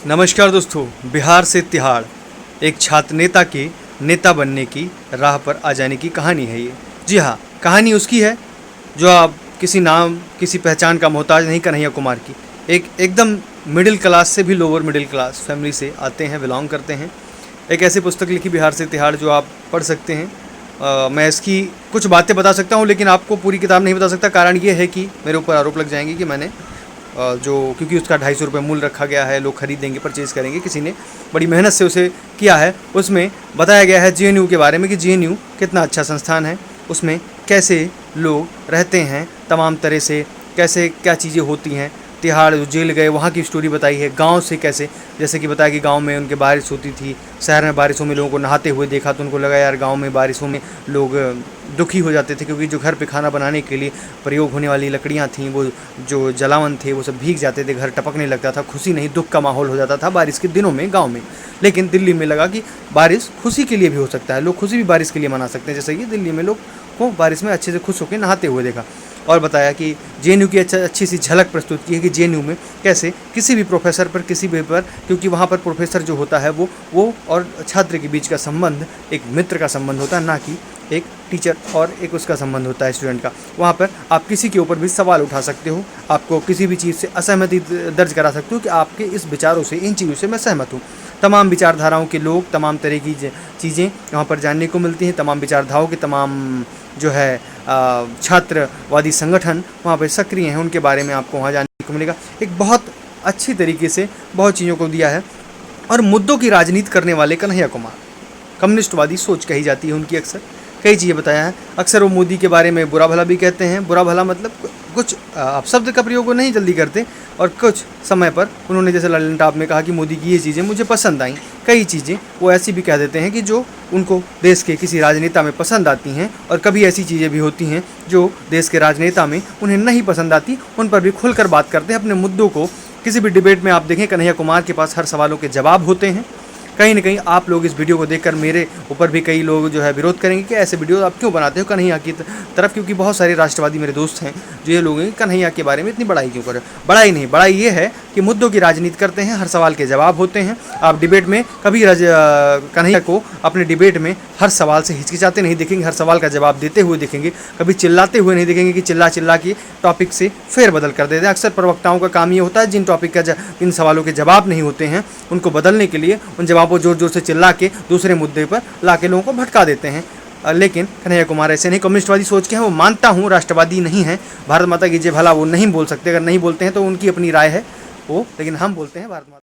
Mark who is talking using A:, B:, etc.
A: नमस्कार दोस्तों, बिहार से तिहाड़ एक छात्र नेता के नेता बनने की राह पर आ जाने की कहानी है ये। जी हाँ, कहानी उसकी है जो आप किसी नाम किसी पहचान का मोहताज नहीं, कन्हैया कुमार की। एक एकदम मिडिल क्लास से भी लोअर मिडिल क्लास फैमिली से आते हैं, बिलोंग करते हैं। एक ऐसी पुस्तक लिखी बिहार से तिहाड़ जो आप पढ़ सकते हैं। मैं इसकी कुछ बातें बता सकता हूँ लेकिन आपको पूरी किताब नहीं बता सकता। कारण ये है कि मेरे ऊपर आरोप लग जाएंगे कि मैंने क्योंकि उसका 250 रुपये मूल्य रखा गया है, लोग खरीदेंगे, परचेज़ करेंगे, किसी ने बड़ी मेहनत से उसे किया है। उसमें बताया गया है जेएनयू के बारे में कि जेएनयू कितना अच्छा संस्थान है, उसमें कैसे लोग रहते हैं, तमाम तरह से कैसे क्या चीज़ें होती हैं। तिहाड़ जो जेल गए वहाँ की स्टोरी बताई है, गांव से कैसे, जैसे कि बताया कि गांव में उनके बारिश होती थी, शहर में बारिशों में लोगों को नहाते हुए देखा तो उनको लगा यार गांव में बारिशों में लोग दुखी हो जाते थे क्योंकि जो घर पे खाना बनाने के लिए प्रयोग होने वाली लकड़ियाँ थीं, वो जो जलावन थे वो सब भीग जाते थे, घर टपकने लगता था, खुशी नहीं दुख का माहौल हो जाता था बारिश के दिनों में गाँव में। लेकिन दिल्ली में लगा कि बारिश खुशी के लिए भी हो सकता है, लोग खुशी भी बारिश के लिए मना सकते हैं। जैसे कि दिल्ली में लोग को बारिश में अच्छे से खुश होकर नहाते हुए देखा। और बताया कि जेएनयू की अच्छी सी झलक प्रस्तुत की है कि जेएनयू में कैसे किसी भी प्रोफेसर पर किसी भी पर, क्योंकि वहाँ पर प्रोफेसर जो होता है वो और छात्र के बीच का संबंध एक मित्र का संबंध होता है, ना कि एक टीचर और एक उसका संबंध होता है स्टूडेंट का। वहाँ पर आप किसी के ऊपर भी सवाल उठा सकते हो, आपको किसी भी चीज़ से असहमति दर्ज करा सकते हो कि आपके इस विचारों से, इन चीज़ों से मैं सहमत हूँ। तमाम विचारधाराओं के लोग, तमाम तरह की चीज़ें वहाँ पर जानने को मिलती हैं। तमाम विचारधाराओं के तमाम जो है छात्रवादी संगठन वहाँ पर सक्रिय हैं, उनके बारे में आपको वहाँ जानने को मिलेगा। एक बहुत अच्छी तरीके से बहुत चीज़ों को दिया है। और मुद्दों की राजनीति करने वाले कन्हैया कुमार, कम्युनिस्टवादी सोच कही जाती है उनकी, अक्सर कई चीज़ें बताया है। अक्सर वो मोदी के बारे में बुरा भला भी कहते हैं। बुरा भला मतलब कुछ अपशब्द का प्रयोग वो नहीं जल्दी करते, और कुछ समय पर उन्होंने जैसे ललन टॉप में कहा कि मोदी की ये चीज़ें मुझे पसंद आई। कई चीज़ें वो ऐसी भी कह देते हैं कि जो उनको देश के किसी राजनेता में पसंद आती हैं, और कभी ऐसी चीज़ें भी होती हैं जो देश के राजनेता में उन्हें नहीं पसंद आती, उन पर भी खुलकर बात करते हैं अपने मुद्दों को। किसी भी डिबेट में आप देखें कन्हैया कुमार के पास हर सवालों के जवाब होते हैं। कहीं ना कहीं आप लोग इस वीडियो को देखकर मेरे ऊपर भी कई लोग जो है विरोध करेंगे कि ऐसे वीडियो आप क्यों बनाते हो कन्हैया की तरफ, क्योंकि बहुत सारे राष्ट्रवादी मेरे दोस्त हैं जो ये लोग हैं कन्हैया के बारे में इतनी बड़ाई क्यों करें। बड़ाई नहीं, बड़ाई ये है कि मुद्दों की राजनीति करते हैं, हर सवाल के जवाब होते हैं। आप डिबेट में कभी कन्हैया को अपने डिबेट में हर सवाल से हिचकिचाते नहीं देखेंगे, हर सवाल का जवाब देते हुए देखेंगे, कभी चिल्लाते हुए नहीं देखेंगे कि चिल्ला चिल्ला के टॉपिक से फेरबदल कर देते हैं। अक्सर प्रवक्ताओं का काम ये होता है जिन टॉपिक का इन सवालों के जवाब नहीं होते हैं उनको बदलने के लिए उन जवाबों जोर जोर से चिल्ला के दूसरे मुद्दे पर ला के लोगों को भटका देते हैं। लेकिन कन्हैया कुमार ऐसे नहीं, कम्युनिस्टवादी सोच के हैं। वो मानता हूँ राष्ट्रवादी नहीं है, भारत माता की जय भला वो नहीं बोल सकते, अगर नहीं बोलते हैं तो उनकी अपनी राय है वो, लेकिन हम बोलते हैं भारत माता।